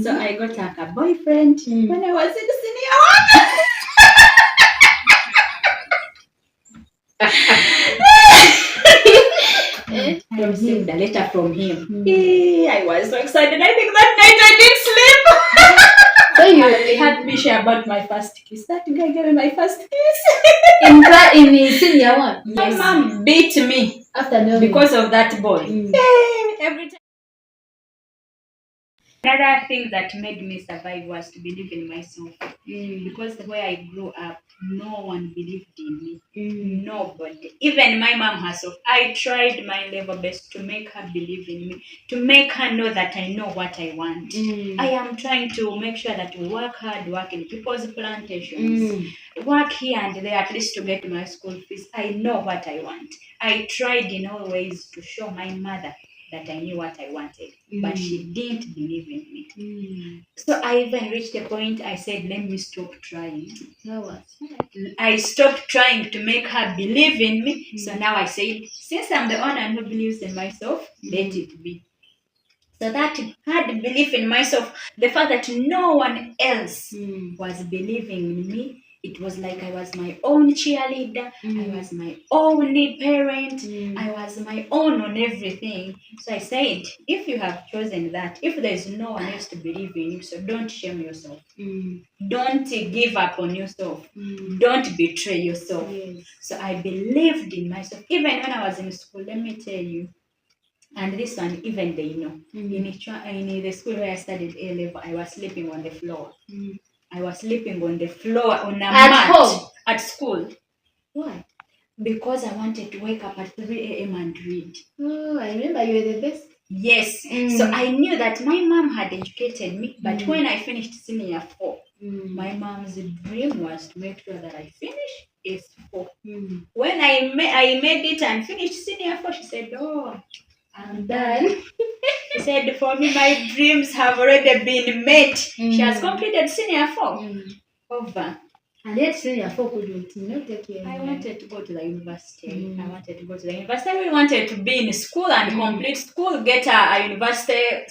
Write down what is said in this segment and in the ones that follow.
So I got like a boyfriend when I was in senior one. I received a letter from him. I was so excited. I think that night I didn't sleep. So you had me share about my first kiss. That guy gave me my first kiss. in senior one. My mom beat me After knowing because of that boy. Every time. Another thing that made me survive was to believe in myself. Because the way I grew up, no one believed in me. Nobody. Even my mom herself. I tried my level best to make her believe in me, to make her know that I know what I want. I am trying to make sure that we work hard, work in people's plantations, work here and there at least to get my school fees. I know what I want. I tried in all ways to show my mother that I knew what I wanted, but she didn't believe in me. So I even reached a point I said, let me stop trying. I stopped trying to make her believe in me. So now I said, since I'm the one who believes in myself, let it be. So that had belief in myself, the fact that no one else was believing in me, it was like I was my own cheerleader, I was my own parent, I was my own on everything. So I said, if you have chosen that, if there's no one else to believe in you, so don't shame yourself. Don't give up on yourself. Don't betray yourself. So I believed in myself. Even when I was in school, let me tell you, and this one, even they know. In the school where I studied A level, I was sleeping on the floor. I was sleeping on the floor on a mat home? At school. Why? Because I wanted to wake up at 3 a.m. and read. Oh, I remember you were the best. Yes. So I knew that my mom had educated me, but when I finished senior 4, my mom's dream was to make sure that I finish S4. When I made it and finished senior 4, she said, oh, I'm done. She said, for me, my dreams have already been met. She has completed senior 4. Over. And yet senior 4 couldn't take you. I wanted to go to the university. I really wanted to be in school and complete school, get a university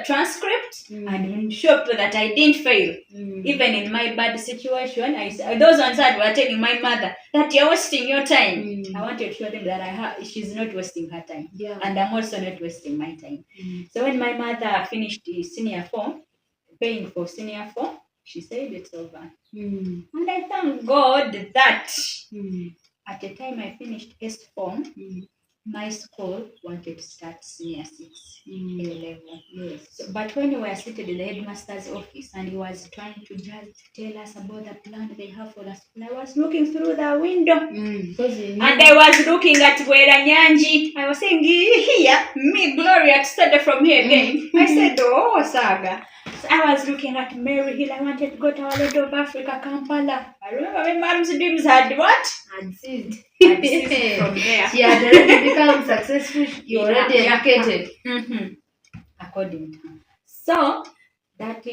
transcript, and show people that I didn't fail. Even in my bad situation, those ones that were telling my mother that you're wasting your time. I wanted to show them that she's not wasting her time. And I'm also not wasting my time. So when my mother finished the senior 4, paying for senior 4, she said it's over. And I thank God that at the time I finished S4, my school wanted to start senior 6 A level. So, but when we were seated in the headmaster's office and he was trying to just tell us about the plan they have for the school, I was looking through the window and I was looking at Nyanji. I was saying, here, me, Gloria, to study from here again. I said, oh, Saga. So I was looking at Mary Hill. I wanted to go to our Lady of Africa, Kampala. I remember when Mom's dreams had what? Had ceased. Had ceased from there. She had already become successful. You already educated. According to her. So that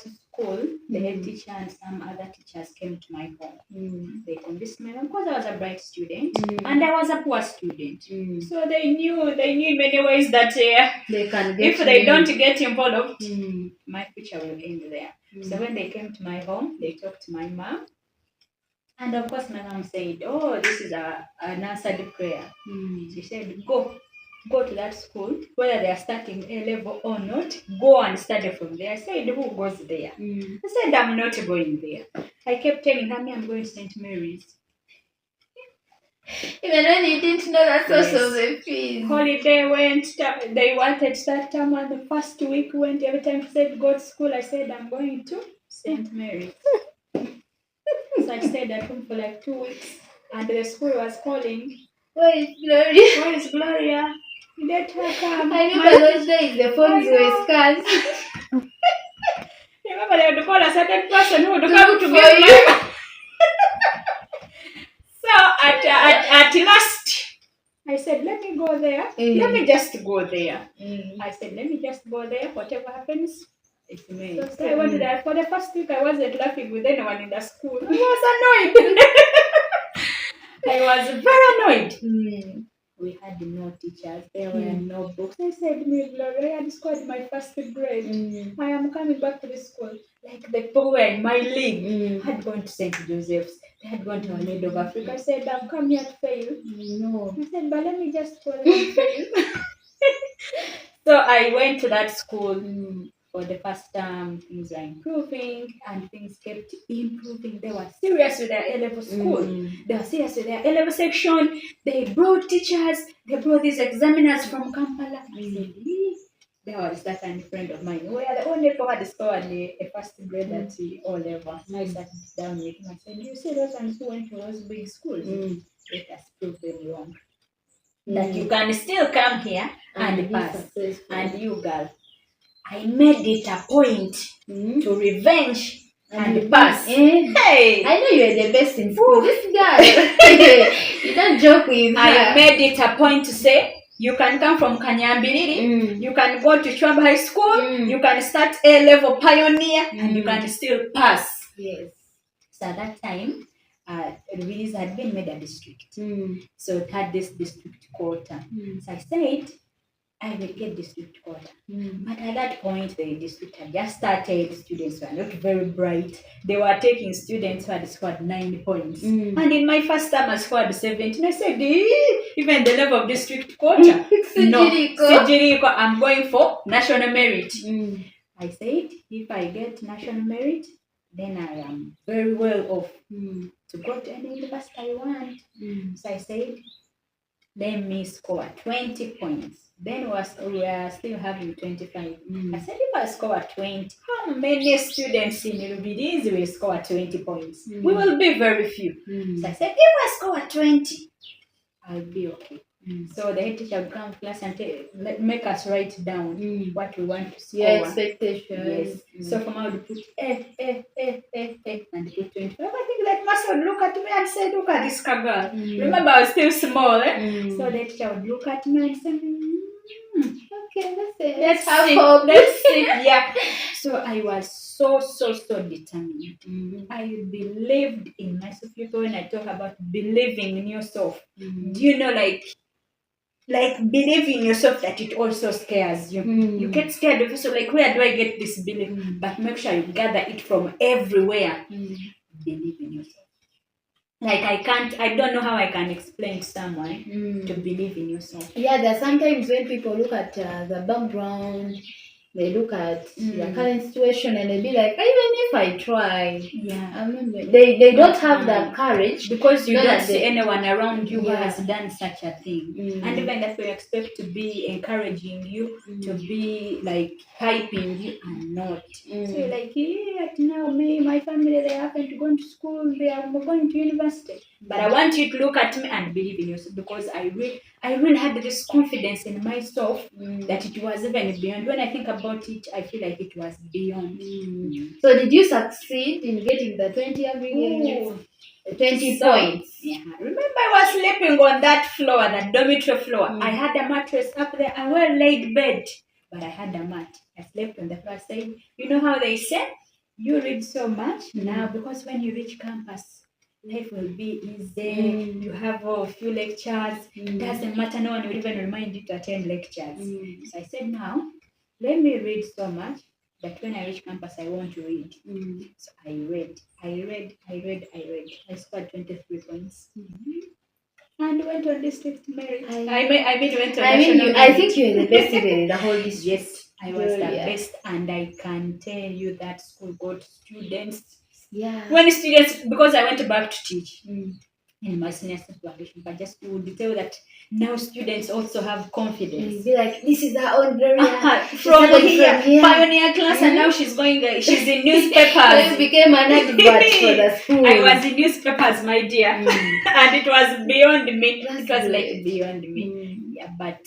school, the head teacher and some other teachers came to my home. They convinced me because I was a bright student and I was a poor student. So they knew in many ways that they can get if they don't get involved, my future will end there. So when they came to my home, they talked to my mom. And of course, my mom said, oh, this is an answered prayer. She said, go to that school, whether they are starting A level or not, go and study from there. I said, who goes there? I said, I'm not going there. I kept telling her, I'm going to St. Mary's. Even when you didn't know that source of the fees. Holiday went, they wanted to start term, and the first week went, every time she said, go to school, I said, I'm going to St. Mary's. So I stayed at home for like 2 weeks, and the school was calling, where is Gloria? Where is Gloria? Let her come. I remember those days the phones were scarce. Remember they would call a certain person who would come to for get you. So at last, I said, let me go there. Let me just go there. I said, let me just go there. Whatever happens, it's me. So I went there. For the first week, I wasn't laughing with anyone in the school. I was annoyed. I was very annoyed. we had no teachers, there were no books. I said, me, Gloria, I had scored my first grade. I am coming back to the school. Like the people were in my league had gone to St. Joseph's, they had gone to Our Lady of Africa. I said, I've come here to fail. No. I said, but let me just go and fail. So I went to that school for the first time. Things were improving and things kept improving. They were serious with their A-level school. They were serious with their A-level section. They brought teachers. They brought these examiners from Kampala. I said, there was that kind of friend of mine. We are the only people who had scored a first grade at O-level. So I sat down with him. I said, you see those ones who went to those big schools? Let us prove them wrong. That you can still come here and pass. And you, girl, I made it a point to revenge and pass. Hey! I know you're the best in school. This girl, you don't joke with her. I made it a point to say, you can come from Kanyambiriri, you can go to Chwab High School, you can start A-level pioneer, and you can still pass. Yes. So at that time, Ruiz had been made a district. So it had this district quota. So I said, I will get district quota. But at that point, the district had just started. Students were not very bright. They were taking students who had scored 9 points. And in my first term, I scored 17. I said, even the level of district quota. No, Sijiriko, I'm going for national merit. I said, if I get national merit, then I am very well off to go to any university I want. So I said, let me score 20 points. Then we are still having 25. I said, if I score 20, how many students in Rubidis will score 20 points? We will be very few. So I said, if I score 20, I'll be okay. So the head teacher would come to class and make us write down what we want to score. Your expectations. Yes. So from I would put and put 25. I think that must would look at me and say, look at this girl. Remember, I was still small. So the teacher would look at me and say, okay, let's see. Let's see. Yeah. So I was so determined. I believed in myself. People, when I talk about believing in yourself, do you know, like believe in yourself that it also scares you. You get scared of yourself, like, where do I get this belief? But make sure you gather it from everywhere. Believe in yourself. Like I don't know how I can explain to someone to believe in yourself. Yeah, there are sometimes when people look at the background, they look at the current situation and they be like, even if I try, they don't have that courage because you don't see anyone around you who has done such a thing. And even if we expect to be encouraging you, to be like hyping you, and not. So you're like, now me, my family, they haven't gone to school, they are going to university. But I want you to look at me and believe in yourself, because I really had this confidence in myself that it was even beyond. When I think about it, I feel like it was beyond. So did you succeed in getting the 20 points? Yeah. Remember, I was sleeping on that floor, that dormitory floor. I had a mattress up there, a well-laid bed, but I had a mat. I slept on the first side. You know how they say, you read so much now, because when you reach campus, life will be easy. You have a few lectures. Doesn't matter. No one will even remind you to attend lectures. So I said, now, let me read so much that when I reach campus, I want to read. So I read. I scored 23 points. And went on district merit. I think you're the best in the whole district. Yes, I was the best, and I can tell you that school got students. Yeah. When students, because I went back to teach in my senior certification, but just to tell that now students also have confidence. Be like, this is our own Gloria. From here, pioneer class, and now she's she's in newspapers. So you became an advert for the school. I was in newspapers, my dear, and it was beyond me. It was like beyond me. Yeah, but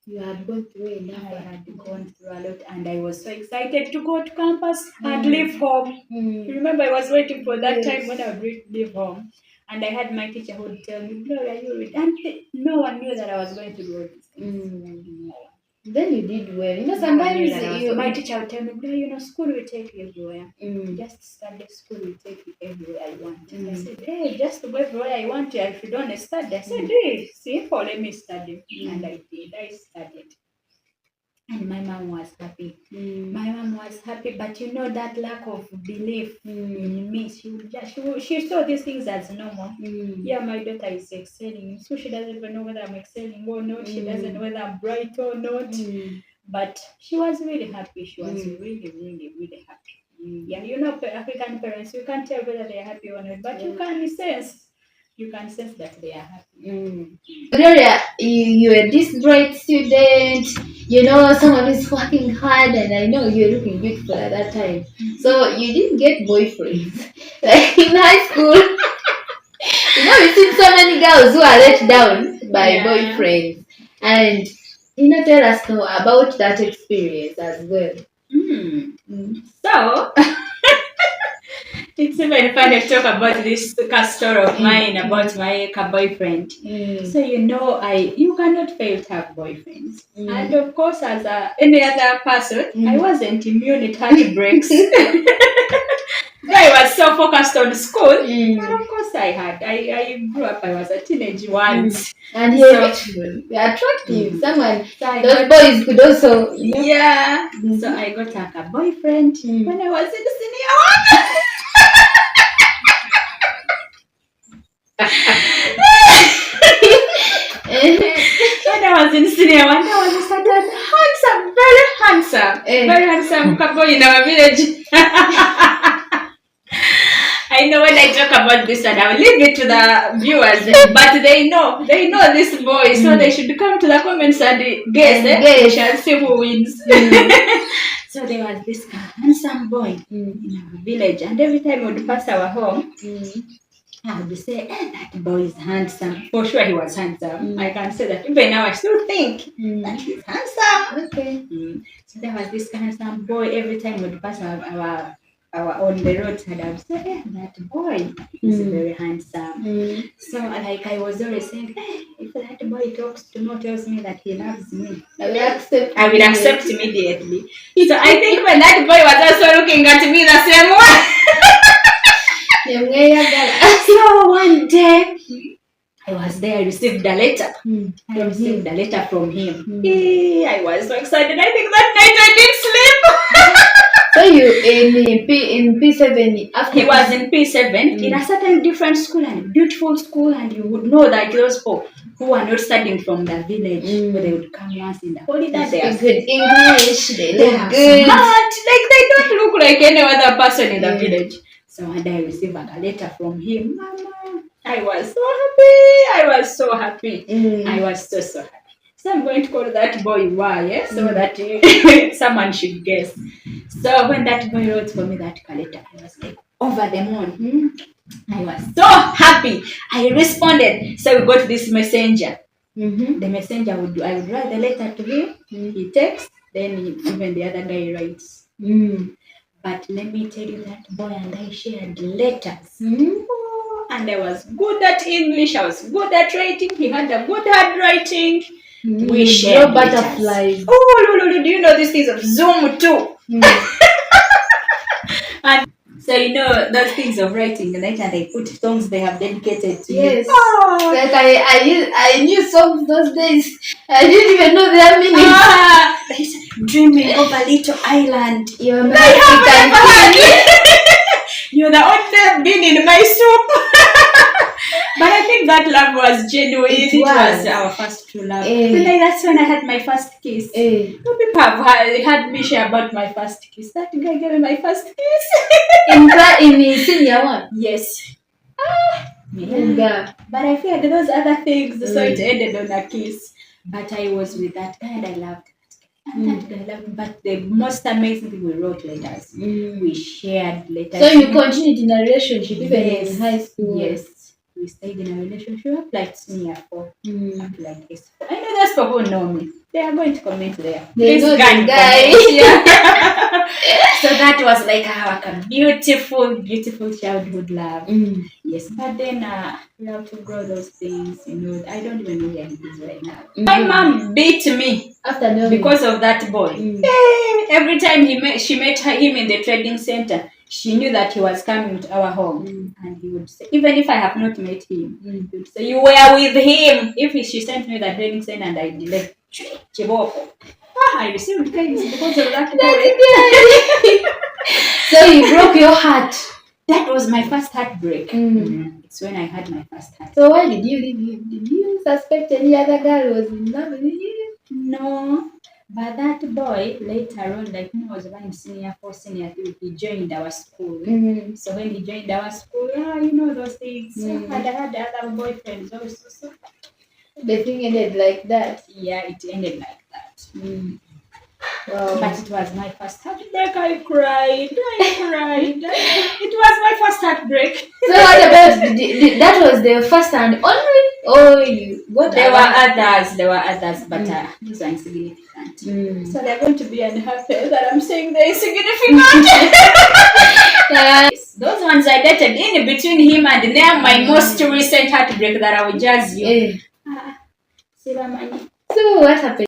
you had gone through enough. I had gone through a lot, and I was so excited to go to campus and leave home. Remember, I was waiting for that time when I would leave home. And I had my teacher who would tell me, Gloria, you read. And no one knew that I was going to do all these things. No one. Then you did well. You know, Now I knew sometimes that my teacher would tell me, school will take you everywhere. Just study, school will take you everywhere I want. I said, hey, just go everywhere I want to. If you don't study, I said, hey, simple, let me study. And I did. I studied. And my mom was happy. My mom was happy, but you know that lack of belief in me. She saw these things as normal. Yeah, my daughter is excelling, so she doesn't even know whether I'm excelling or not. She doesn't know whether I'm bright or not. But she was really happy. She was really, really, really happy. Yeah, you know, African parents, you can't tell whether they are happy or not, but you can sense. You can sense that they are happy. Gloria, you're this bright student, you know, someone who's working hard, and I know you're looking beautiful at that time. So you didn't get boyfriends. Like in high school, you know, we've seen so many girls who are let down by boyfriends. And, you know, tell us more about that experience as well. So, it's even funny to talk about this story of mine about my boyfriend. So you cannot fail to have boyfriends, and of course, as any other person, I wasn't immune to heartbreaks. I was so focused on school, and of course, I grew up. I was a teenage once, and you're beautiful, you're attractive. Those boys could also, you know? Yeah. So I got a boyfriend when I was in senior one. When I was in senior one, there was a certain very handsome couple in our village. I know when I talk about this, and I'll leave it to the viewers, but they know this boy, so they should come to the comments and guess. We shall see who wins. So there was this handsome boy in our village, and every time we would pass our home, I would say, that boy is handsome. For sure he was handsome. I can say that even now I still think that he's handsome. Okay. So there was this handsome boy. Every time we would pass our on the roadside, I would say, that boy is very handsome. So like I was always saying, if that boy talks to me, tells me that he loves me, I will accept immediately. So I think when that boy was also looking at me the same way. So one day I was there, I received a letter. I received a letter from him. I was so excited. I think that night I didn't sleep. So you in P7 after he was in P7 in a certain different school, and a beautiful school, and you would know that those people who are not studying from the village, where they would come once in the holiday. They are good English, they look good. Smart. Like they don't look like any other person in the village. So one day I received a letter from him. Mama, I was so happy. I was so happy. So I'm going to call that boy Y, so that someone should guess. So when that boy wrote for me that letter, I was like over the moon. I was so happy. I responded. So we got this messenger. The messenger I would write the letter to him. He texts, then even the other guy writes. But let me tell you, that boy and I shared letters. And I was good at English. I was good at writing. He had a good handwriting. We shared butterflies. Oh, no. Do you know these things of Zoom too? And so you know those things of writing, right? And they put songs they have dedicated to yes. you. Oh. Like I knew songs those days. I didn't even know their meaning. Dreaming of a little island. You're the only bean in my soup. But I think that love was genuine. It was our first true love. And that's when I had my first kiss. People have had me share about my first kiss. That guy gave me my first kiss. in senior one? Yes. But I feared those other things, so it ended on a kiss. But I was with that guy and I loved that guy. But the most amazing thing, we wrote letters. We shared letters. So you continued in a relationship even in high school? Yes. We stayed in a relationship up like senior 4. Up like this. I know those people who know me. They are going to comment there. They know the guy. So that was like a beautiful, beautiful childhood love. Yes, but then we have to grow those things, I don't even know where he is right now. My mom beat me After knowing. because of that boy. Every time she met him in the trading center, she knew that he was coming to our home. And he would say, even if I have not met him, he would say, you were with him. If she sent me the trading center and I delayed, Chiboko. I received pains because of that boy. So he broke your heart. That was my first heartbreak. It's when I had my first heartbreak. So why did you leave him? Did you suspect any other girl was in love with you? No. But that boy, later on, like when I was running senior 4, senior 3, he joined our school. So when he joined our school, those things. I had other boyfriends also. So The thing ended like that. yeah, it ended like that. Wow. But it was my first heartbreak. I cried. It was my first heartbreak. So what about that was the first and only? Oh, you got There were others, but those are insignificant. So they're going to be unhappy that I'm saying they're insignificant. Those ones I dated in between him and now my most recent heartbreak that I will judge you. So what happened?